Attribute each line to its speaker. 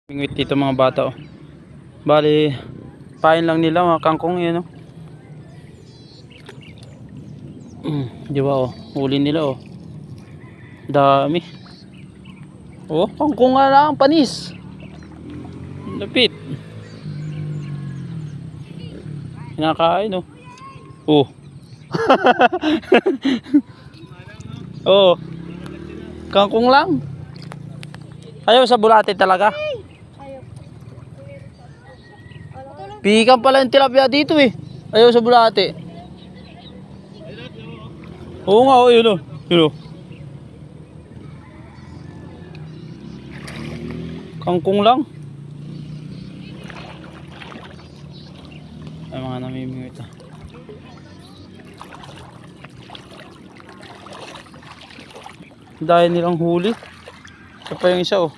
Speaker 1: Pingwit dito mga bata oh. Bali, pain lang nila mga kangkong yan oh. Di ba oh, huli nila oh. Dami. Oh, kangkong nga lang, panis. Lapit. Kinakain oh. Oh. Oh. Kangkong lang. Ayaw sa bulate talaga. Pikan pala yung tilapia dito eh. Ayaw sa bulate. Oo nga, oh, yun o. Yun o. Kangkong lang. Ay mga namimingwit ah. Dahil nilang huli. Ito pa yung isa oh.